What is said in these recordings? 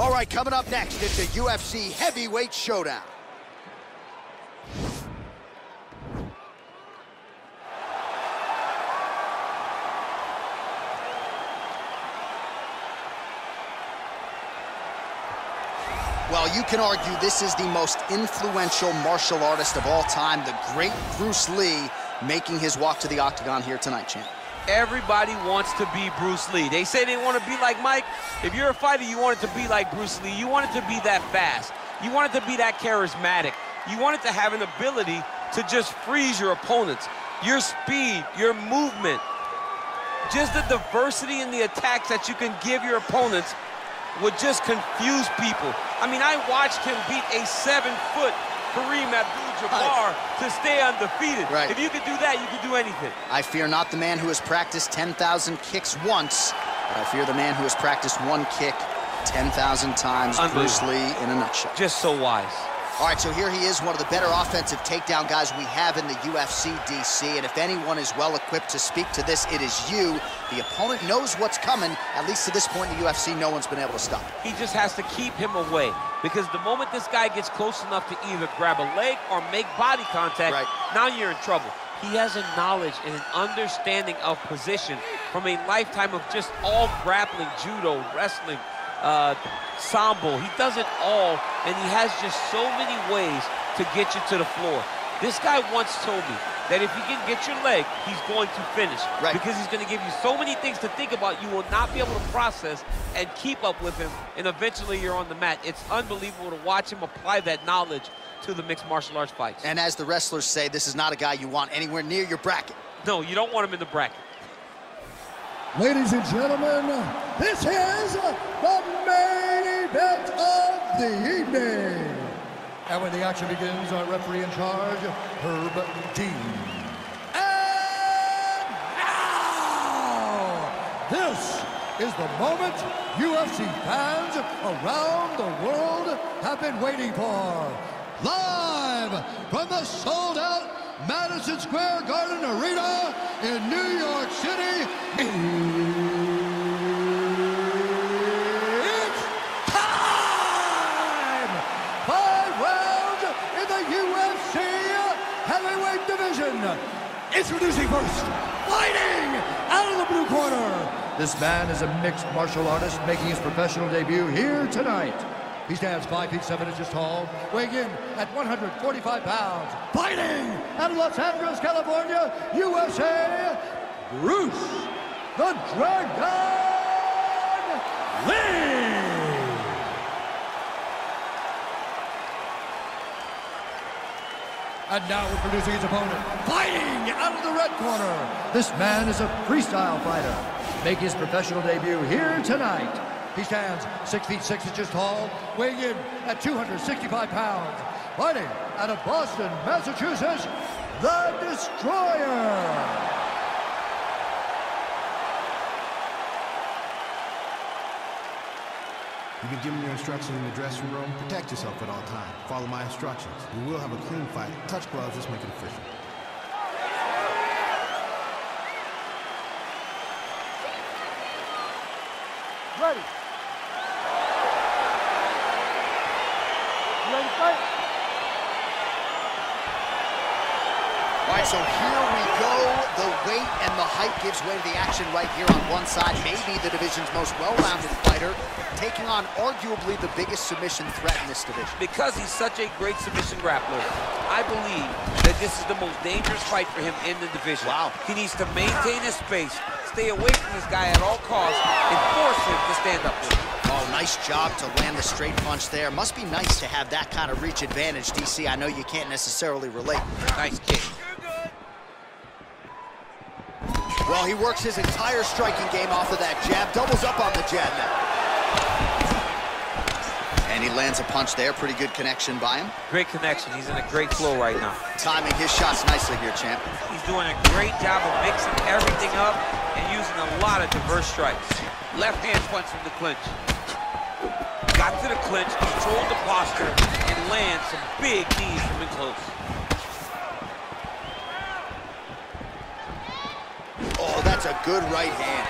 All right, coming up next, it's a UFC heavyweight showdown. Well, you can argue this is the most influential martial artist of all time, the great Bruce Lee, making his walk to the octagon here tonight, champ. Everybody wants to be Bruce Lee. They say they want to be like Mike. If you're a fighter, you want it to be like Bruce Lee. You want it to be that fast. You want it to be that charismatic. You want it to have an ability to just freeze your opponents. Your speed, your movement, just the diversity in the attacks that you can give your opponents would just confuse people. I mean, I watched him beat a 7-foot Kareem Abdul-Jabbar to stay undefeated. Right. If you could do that, you could do anything. I fear not the man who has practiced 10,000 kicks once, but I fear the man who has practiced one kick 10,000 times. Bruce Lee in a nutshell. Just so wise. All right, so here he is, one of the better offensive takedown guys we have in the UFC, DC, and if anyone is well-equipped to speak to this, it is you. The opponent knows what's coming. At least to this point in the UFC, no one's been able to stop him. He just has to keep him away, because the moment this guy gets close enough to either grab a leg or make body contact, now you're in trouble. He has a knowledge and an understanding of position from a lifetime of just all grappling, judo, wrestling, sambo. He does it all, and he has just so many ways to get you to the floor. This guy once told me that if you can get your leg, he's going to finish. Because he's going to give you so many things to think about, you will not be able to process and keep up with him, and eventually you're on the mat. It's unbelievable to watch him apply that knowledge to the mixed martial arts fights. And as the wrestlers say, this is not a guy you want anywhere near your bracket. No, you don't want him in the bracket. Ladies and gentlemen, this is the main event of the evening. And when the action begins, our referee in charge, Herb Dean. And now, this is the moment UFC fans around the world have been waiting for. Live from the sold-out Madison Square Garden Arena in New York City, it's time! 5 rounds in the UFC heavyweight division. Introducing first, fighting out of the blue corner. This man is a mixed martial artist making his professional debut here tonight. He stands 5 feet 7 inches tall, weighing in at 145 pounds. Fighting out of Los Angeles, California, USA, Bruce the Dragon Lee. And now introducing his opponent, fighting out of the red corner. This man is a freestyle fighter, making his professional debut here tonight. He stands 6 feet 6 inches tall, weighing in at 265 pounds. Fighting out of Boston, Massachusetts, the Destroyer. You've been given your instructions in the dressing room. Protect yourself at all times. Follow my instructions. We will have a clean fight. Touch gloves, let's make it official. Ready. Ready to fight? All right, so here we go. The weight and the height gives way to the action right here on one side. Maybe the division's most well-rounded fighter, taking on arguably the biggest submission threat in this division. Because he's such a great submission grappler, I believe that this is the most dangerous fight for him in the division. Wow. He needs to maintain his space, stay away from this guy at all costs, and force him to stand up with him. Oh, nice job to land the straight punch there. Must be nice to have that kind of reach advantage, DC. I know you can't necessarily relate. Nice kick. Well, he works his entire striking game off of that jab. Doubles up on the jab now. And he lands a punch there. Pretty good connection by him. Great connection. He's in a great flow right now. Timing his shots nicely here, champ. He's doing a great job of mixing everything up and using a lot of diverse strikes. Left hand punch from the clinch. Got to the clinch, controlled the posture, and lands some big knees from in close. Oh, that's a good right hand.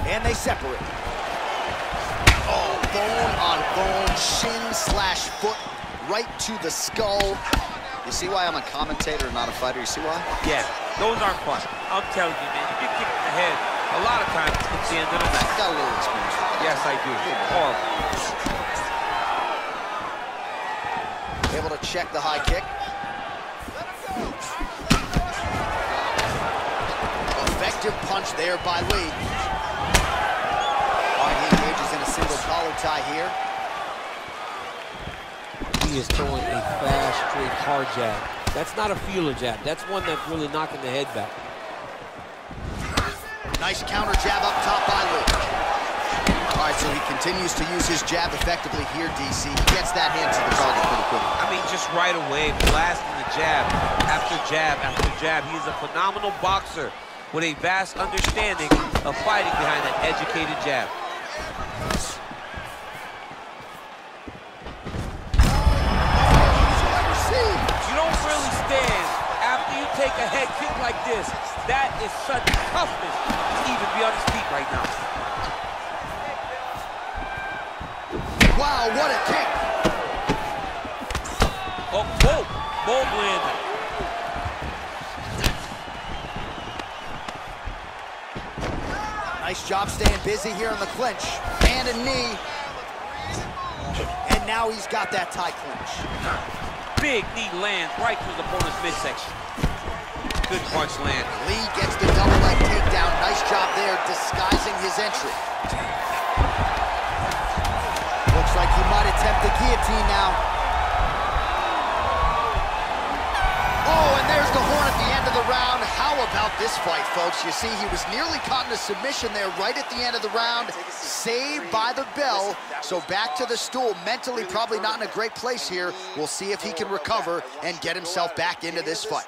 And they separate. Backbone, shin slash foot, right to the skull. You see why I'm a commentator and not a fighter? You see why? Yeah, those aren't fun. I'm telling you, man. You get kicked in the head, a lot of times it's the end of the match. I got a little experience with that. Yes, I do. Horrible. Able to check the high kick. Effective punch there by Lee. All right, he engages in a single collar tie here. He is throwing a fast, straight, hard jab. That's not a feeler jab. That's one that's really knocking the head back. Nice counter jab up top by Lee. All right, so he continues to use his jab effectively here, DC. He gets that hand to the target pretty quickly. I mean, just right away, blasting the jab after jab after jab. He is a phenomenal boxer with a vast understanding of fighting behind an educated jab. You don't really stand after you take a head kick like this. That is such toughness to even be on his feet right now. Wow, what a kick! Oh, whoa, both landed. Nice job staying busy here in the clinch. And a knee. And now he's got that tie clinch. Big knee lands right through the opponent's midsection. Good punch land. Lee gets the double leg takedown. Nice job there, disguising his entry. Looks like he might attempt the guillotine now. Oh, and there's the horn at the end of the round. How about this fight, folks? You see, he was nearly caught in a submission there right at the end of the round. Saved by the bell. So back to the stool. Mentally probably not in a great place here. We'll see if he can recover and get himself back into this fight.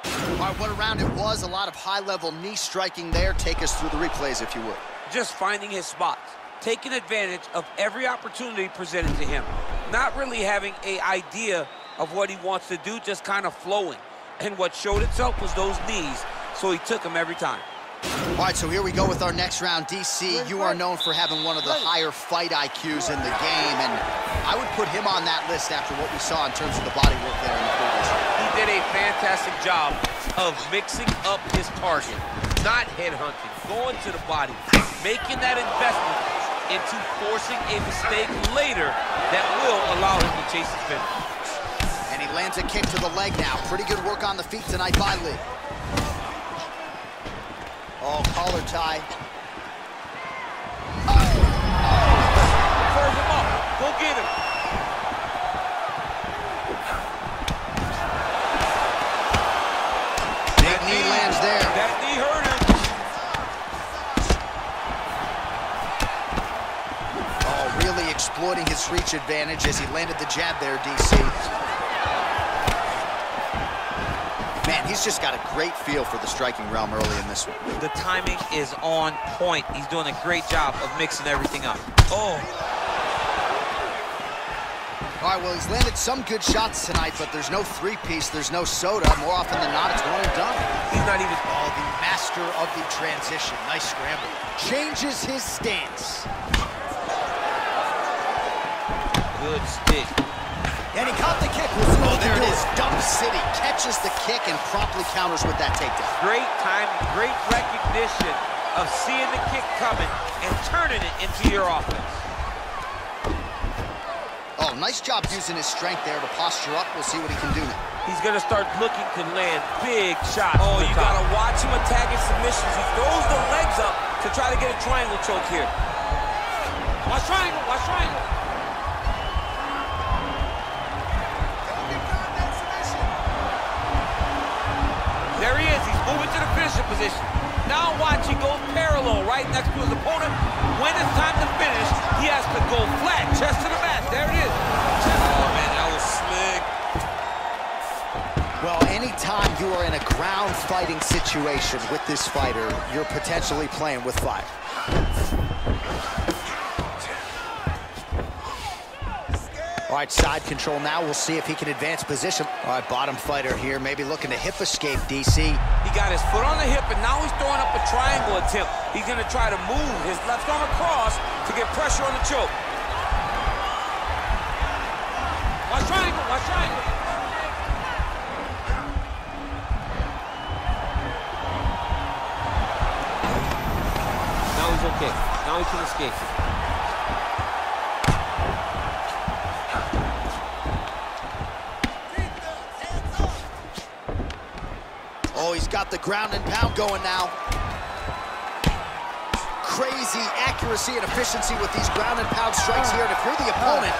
All right, what a round it was. A lot of high-level knee striking there. Take us through the replays, if you would. Just finding his spots, taking advantage of every opportunity presented to him. Not really having an idea of what he wants to do, just kind of flowing. And what showed itself was those knees, so he took them every time. All right, so here we go with our next round. DC, you are known for having one of the higher fight IQs in the game, and I would put him on that list after what we saw in terms of the body work there in the previous round. He did a fantastic job of mixing up his target, not headhunting, going to the body, making that investment into forcing a mistake later that will allow him to chase his finish. And he lands a kick to the leg now. Pretty good work on the feet tonight by Lee. Oh, collar tie. Curve him up. Go get him. Big knee lands there. That knee hurt him. Oh, really exploiting his reach advantage as he landed the jab there, DC. Man, he's just got a great feel for the striking realm early in this one. The timing is on point. He's doing a great job of mixing everything up. Oh. All right, well, he's landed some good shots tonight, but there's no three-piece, there's no soda. More often than not, it's one and done. He's not even... Oh, the master of the transition. Nice scramble. Changes his stance. Good stick. And he caught the kick. We'll see what there it is. Dump City catches the kick and promptly counters with that takedown. Great timing, great recognition of seeing the kick coming and turning it into your offense. Oh, nice job using his strength there to posture up. We'll see what he can do now. He's going to start looking to land big shots. Oh, you got to watch him attacking submissions. He throws the legs up to try to get a triangle choke here. Watch triangle, watch triangle. There he is. He's moving to the finishing position. Now watch, he goes parallel right next to his opponent. When it's time to finish, he has to go flat, chest to the mat. There it is. Oh, man, that was slick. Well, anytime you are in a ground fighting situation with this fighter, you're potentially playing with fire. All right, side control now. We'll see if he can advance position. All right, bottom fighter here, maybe looking to hip escape, DC. He got his foot on the hip, and now he's throwing up a triangle attempt. He's going to try to move his left arm across to get pressure on the choke. Watch triangle, watch triangle. Now he's okay. Now he can escape. Oh, he's got the ground and pound going now. Crazy accuracy and efficiency with these ground and pound strikes here. And if you're the opponent,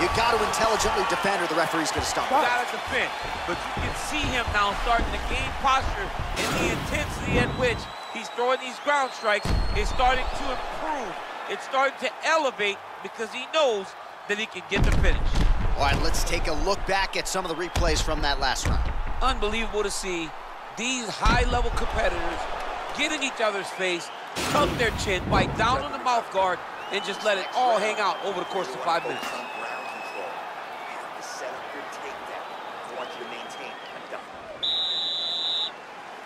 you got to intelligently defend or the referee's going to stop. You got to defend. But you can see him now starting to gain posture, and the intensity at which he's throwing these ground strikes is starting to improve. It's starting to elevate because he knows that he can get the finish. All right, let's take a look back at some of the replays from that last round. Unbelievable to see these high-level competitors get in each other's face, tuck their chin, bite down on the mouth guard, and just let it all hang out over the course of 5 minutes.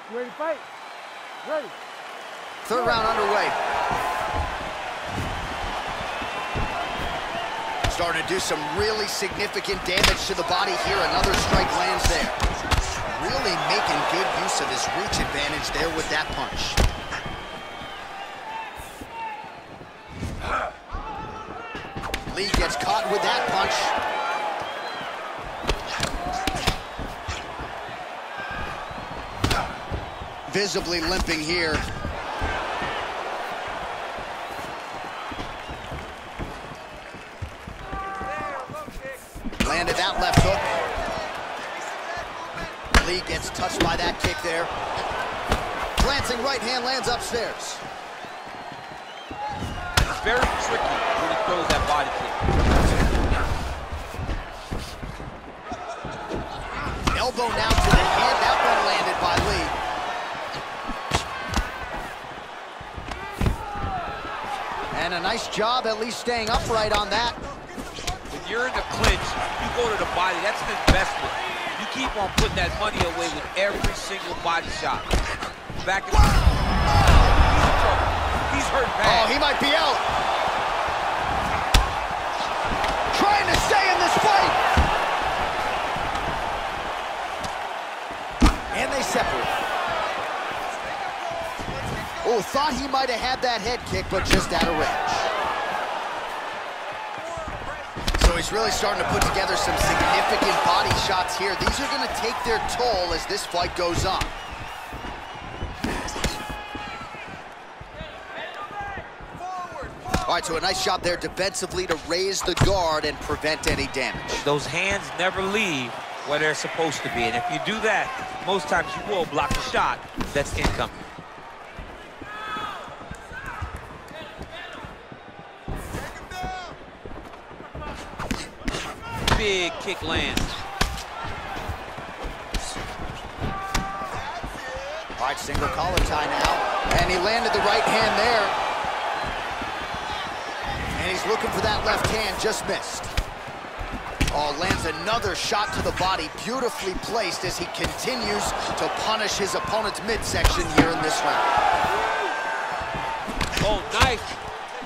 You ready to fight? Ready. Third round underway. Starting to do some really significant damage to the body here. Another strike lands there. Really making good use of his reach advantage there with that punch. Lee gets caught with that punch. Visibly limping here. Landed that left hook. Lee gets touched by that kick there. Glancing right hand lands upstairs. It's very tricky when he throws that body kick. Elbow now to the head. That one landed by Lee. And a nice job at least staying upright on that. When you're in the clinch, you go to the body. That's an investment. You keep on putting that money away with every single body shot. Back in the... He's hurt bad. Oh, he might be out. Trying to stay in this fight. And they separate. Oh, thought he might have had that head kick, but just out of range. So he's really starting to put together some significant body shots here. These are going to take their toll as this fight goes on. All right, so a nice shot there defensively to raise the guard and prevent any damage. Those hands never leave where they're supposed to be. And if you do that, most times you will block a shot that's incoming. Big kick lands. All right, single collar tie now. And he landed the right hand there. And he's looking for that left hand, just missed. Oh, lands another shot to the body, beautifully placed as he continues to punish his opponent's midsection here in this round. Oh, nice,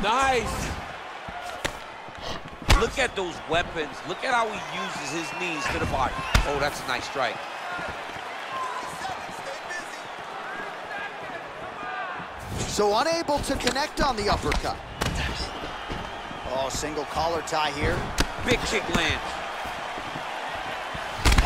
nice. Look at those weapons. Look at how he uses his knees to the body. Oh, that's a nice strike. So unable to connect on the uppercut. Oh, single collar tie here. Big kick lands.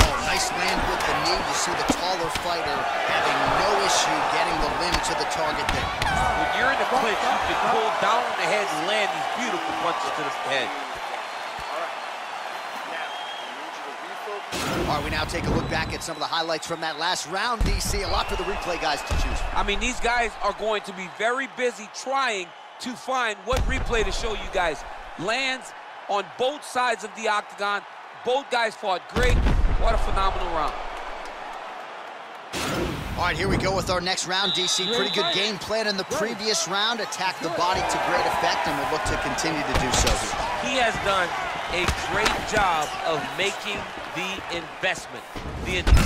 Oh, nice land with the knee. You see the taller fighter having no issue getting the limb to the target there. When you're in the clinch, you can pull down on the head and land these beautiful punches to the head. All right, we now take a look back at some of the highlights from that last round, DC. A lot for the replay guys to choose from. I mean, these guys are going to be very busy trying to find what replay to show you guys. Lands on both sides of the octagon. Both guys fought great. What a phenomenal round. All right, here we go with our next round, DC. Pretty good game plan in the previous round. Attacked the body to great effect, and we'll look to continue to do so here. He has done a great job of making the investment. There as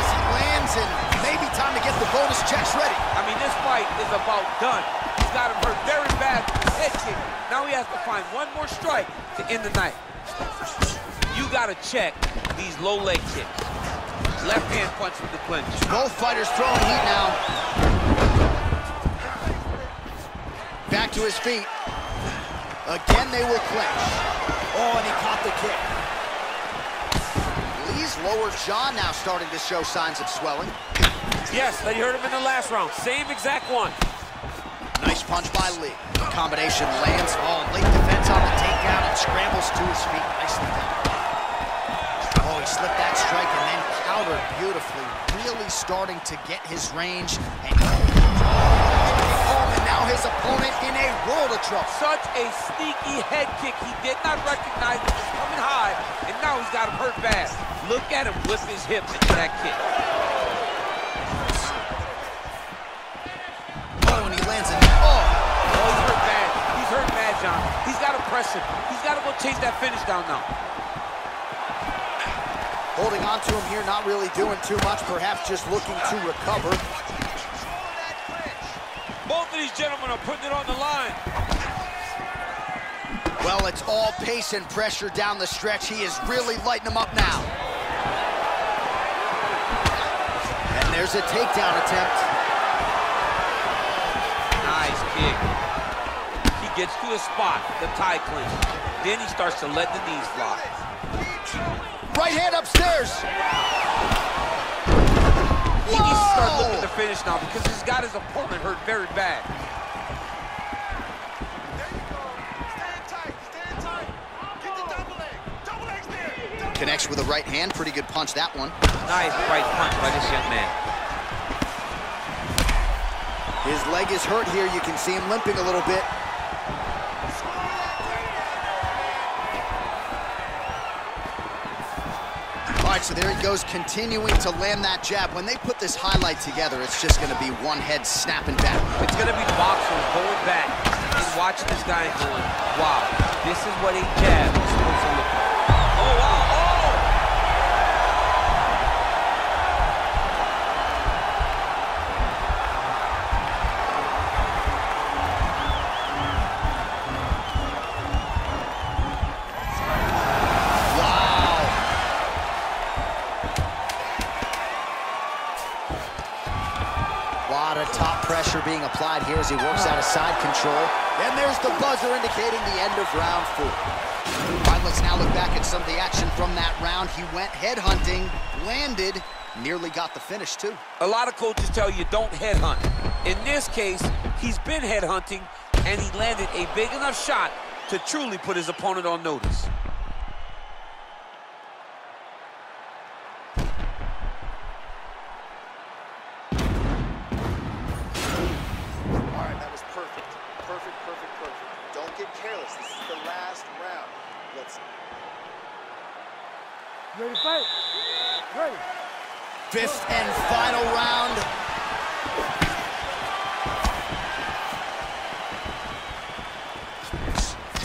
he lands, and maybe time to get the bonus checks ready. I mean, this fight is about done. he's got him hurt very bad with his head kick. Now he has to find one more strike to end the night. You got to check these low leg kicks. Left hand punch with the clinch. Both fighters throwing heat now. Back to his feet. Again, they will clinch. Oh, and he caught the kick. Lee's lower jaw now starting to show signs of swelling. Yes, you heard him in the last round. Same exact one. Nice punch by Lee. Combination lands. Oh, late defense on the takedown and scrambles to his feet. Nicely done. Oh, he slipped that strike and then countered beautifully. Really starting to get his range. And now his opponent in a world of trouble. Such a sneaky head kick. He did not recognize it was coming high, and now he's got him hurt bad. Look at him whip his hip into that kick. Oh, and he lands it. Oh, he's hurt bad. He's hurt bad, John. He's got to press him. He's got to go chase that finish down now. Holding on to him here, not really doing too much, perhaps just looking to recover. Both of these gentlemen are putting it on the line. Well, it's all pace and pressure down the stretch. He is really lighting them up now. And there's a takedown attempt. Nice kick. He gets to his spot, the tie clinch. Then he starts to let the knees fly. Right hand upstairs. He needs to start looking to finish now because he's got his opponent hurt very bad. Connects with a right hand. Pretty good punch, that one. Nice right punch by this young man. His leg is hurt here. You can see him limping a little bit. All right, so there he goes, continuing to land that jab. When they put this highlight together, it's just going to be one head snapping back. It's going to be boxers going back and watching this guy and going, wow, this is what a jab is supposed to look like. Oh, wow, oh! Pressure being applied here as he works out of side control. And there's the buzzer indicating the end of round 4. All right, let's now look back at some of the action from that round. He went headhunting, landed, nearly got the finish too. A lot of coaches tell you don't headhunt. In this case, he's been headhunting, and he landed a big enough shot to truly put his opponent on notice. Ready to fight? Ready. 5th and final round.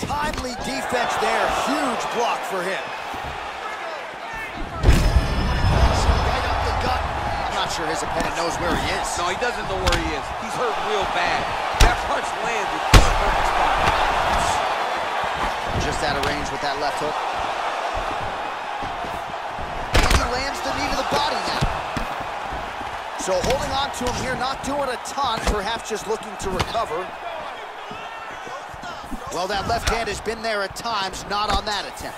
Timely defense there. Huge block for him. Right up the gut. I'm not sure his opponent knows where he is. No, he doesn't know where he is. He's hurt real bad. That punch landed in the perfect spot. Just out of range with that left hook. Lands the knee to the body now. So holding on to him here, not doing a ton, perhaps just looking to recover. Well, that left hand has been there at times, not on that attempt.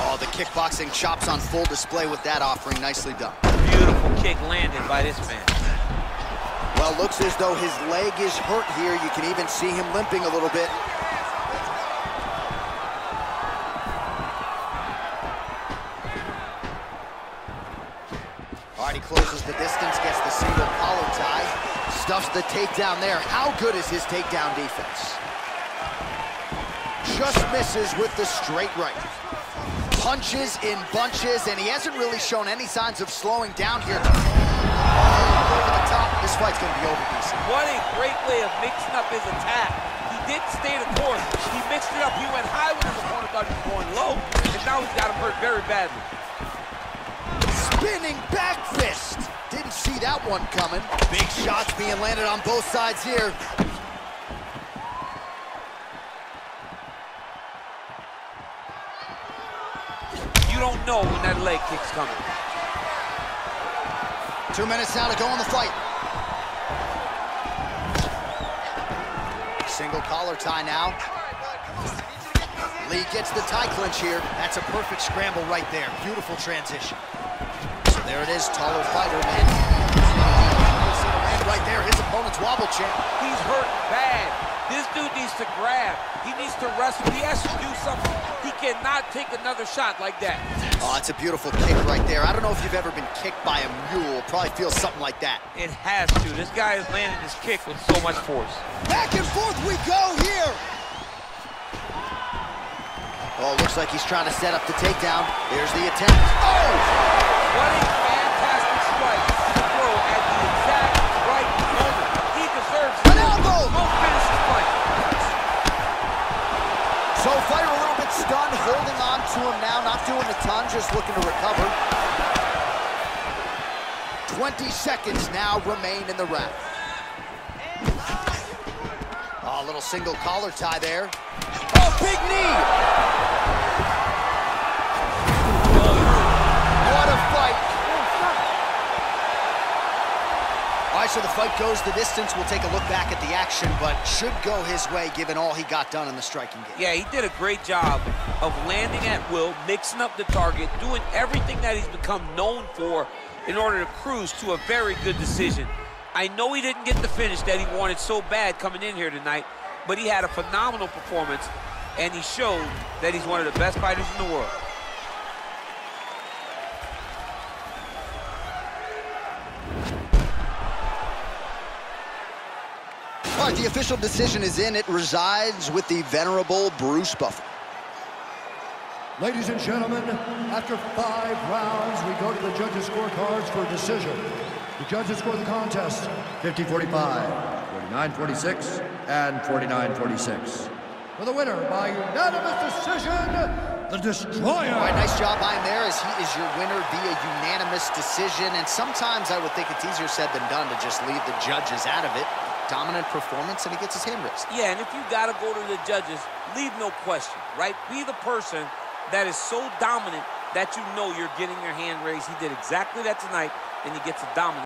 Oh, the kickboxing chops on full display with that offering. Nicely done. Beautiful kick landed by this man. Well, looks as though his leg is hurt here. You can even see him limping a little bit. All right, he closes the distance, gets the single collar tie, stuffs the takedown there. How good is his takedown defense? Just misses with the straight right. Punches in bunches, and he hasn't really shown any signs of slowing down here. Over the top, this fight's gonna be over decent. What a great way of mixing up his attack. He didn't stay the course. He mixed it up. He went high when his opponent thought he was going low, and now he's got him hurt very badly. Spinning back fist. Didn't see that one coming. Big shots being landed on both sides here. You don't know when that leg kick's coming. 2 minutes now to go in the fight. Single collar tie now. Lee gets the tie clinch here. That's a perfect scramble right there. Beautiful transition. So there it is, taller fighter, man. Right there, his opponent's wobble champ. He's hurt bad. This dude needs to grab. He needs to wrestle. He has to do something. He cannot take another shot like that. Oh, it's a beautiful kick right there. I don't know if you've ever been kicked by a mule. Probably feels something like that. It has to. This guy is landing his kick with so much force. Back and forth we go here. Oh, looks like he's trying to set up the takedown. Here's the attempt. Oh! What a fantastic strike to throw at the exact right moment. He deserves it. An elbow! Go finish his fight. So fighter a little bit stunned, holding on to him now, not doing a ton, just looking to recover. 20 seconds now remain in the round. Oh, a little single collar tie there. Oh, big knee! What a fight! All right, so the fight goes the distance. We'll take a look back at the action, but should go his way given all he got done in the striking game. Yeah, he did a great job of landing at will, mixing up the target, doing everything that he's become known for in order to cruise to a very good decision. I know he didn't get the finish that he wanted so bad coming in here tonight, but he had a phenomenal performance, and he showed that he's one of the best fighters in the world. All right, the official decision is in. It resides with the venerable Bruce Buffer. Ladies and gentlemen, after 5 rounds, we go to the judges' scorecards for decision. The judges score the contest 50-45, 49-46, and 49-46. For the winner by unanimous decision, the Destroyer. All right, nice job by him there, as he is your winner via unanimous decision. And sometimes I would think it's easier said than done to just leave the judges out of it. Dominant performance, and he gets his hand raised. Yeah, and if you got to go to the judges, leave no question, right? Be the person that is so dominant that you know you're getting your hand raised. He did exactly that tonight, and he gets a dominant.